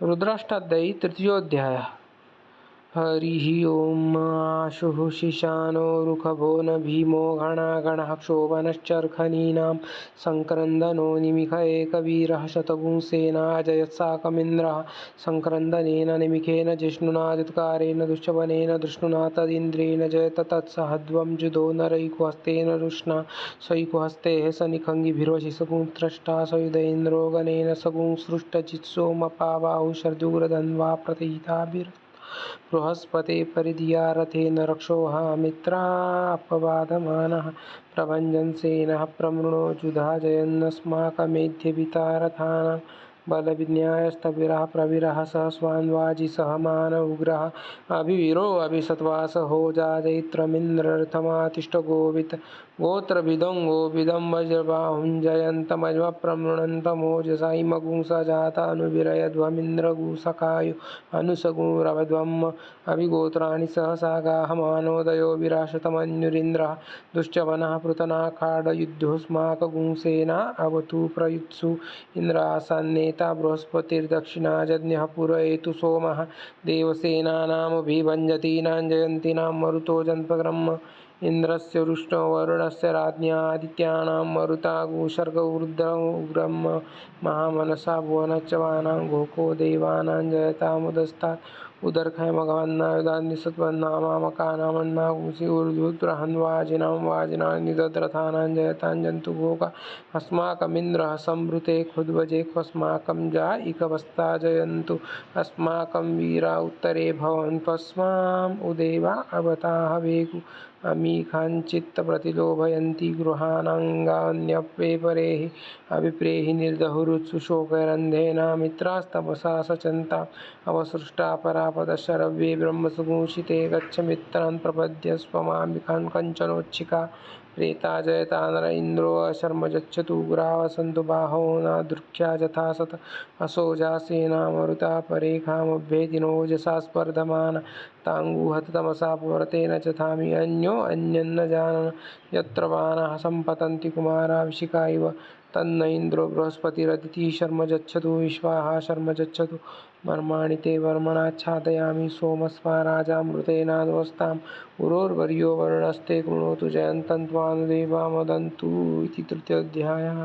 रुद्राष्टाध्यायी तृतीयोऽध्यायः। हरिः ओम्। आशुः शिशानो रुखभो न भीमो गणागणः क्षोभनश्चर्खनीनां सङ्क्रन्दनो निमिष एकवीरः शतगुंसेना अजयत्साकमिन्द्रः सङ्क्रन्दनेन निमिखेन जिष्णुना दुत्कारेण दुश्चवनेन धृष्णुना तदिन्द्रेण जयत तत्सहध्वं जुदो नरैकुहस्तेन रुष्णा स्वैकुहस्तेः सनिखङ्गिभिर्वशि सगुंस्त्रष्टा सयुधेन्द्रो गणेन सगुंसृष्टचित्सोमपाबाहुशर्दूरधन्वा प्रथिताभिर् बृहस्पते परिधिया रथेन रक्षोः मित्रापवादमानः प्रभञ्जनसेनः प्रमृणो जुधा जयन्नस्माकमेध्यभिता रथानां बलविन्यायस्तभिरः प्रवीरः सह स्वान्वाजि सह मान उग्रः अभिवीरो अभिसत्वासहो जाजैत्रमिन्द्रर्थमातिष्ठ गोत्रभिदं गोभिदं वज्रबाहुञ्जयन्तमजमप्रमृणन्तमोजसा इमगुंसा जाता अनुविरयध्वमिन्द्रगुसखायो अनुसगुरवध्वम् अभिगोत्राणि सहसा गाहमानोदयो विराशतमन्युरिन्द्रः दुश्चवनः पृतनाखाडयुद्धोऽस्माकगुंसेना अवतु प्रयुत्सु इन्द्रासन्नेता बृहस्पतिर्दक्षिणा जज्ञः पुरयेतु सोमः देवसेनानामभिभञ्जतीनां जयन्तीनां मरुतो जन्पग्रम् इन्द्रस्य वृष्णो वरुणस्य राज्ञा आदित्यानां मरुतागुसर्गरुद्रं महामनसा भुवनच्चवानां घोको देवानां जयतामुदस्तात् उदर्खयमघवन्नायुधान्निसत्वन्नामामकानामन्नागुंसि ऊर्ध्वोत्रहन्वाजिनां वाजिनां निदद्रथानां जयतां जन्तु घोका अस्माकमिन्द्रः संवृते क्षुद्वजेष्वस्माकं जायिकवस्ता जयन्तु अस्माकं वीरा उत्तरे भवन्त्वस्माम् उदेवा अवताः वेगु अमीखाञ्चित्तप्रतिलोभयन्ति गृहाणाङ्गान्यप्येपरेः अभिप्रेहि निर्दहुरुत्सुशोकरन्धेन मित्रास्तपसा सचन्ताम् अवसृष्टा परापदशरव्ये ब्रह्मसुगुंसिते गच्छ मित्रान् प्रपद्यस्व मामिकान् कञ्चनोच्छिका प्रेता जयता नर इन्द्रो अशर्मजच्छतु उग्राः सन्तु बाहो न दुर्ख्या यथा सत असोजासेना मरुता परेखामभ्येतिनोजसा स्पर्धमाना ताङ्गुहत तमसा पवर्तेन च थामि अन्योऽन्यन्न जानन् यत्र बाणाः सम्पतन्ति कुमाराभिषिका इव तन्न इन्द्रो बृहस्पतिरदितिः शर्मजच्छतु विश्वाः शर्मजच्छतु मर्माणि ते वर्मणाच्छादयामि सोमस्वा राजामृतेनानुवस्ताम् उरोर्वर्यो वरुणस्ते कृणोतु जयन्तं त्वानुदेवा मदन्तु इति तृतीयोऽध्यायः।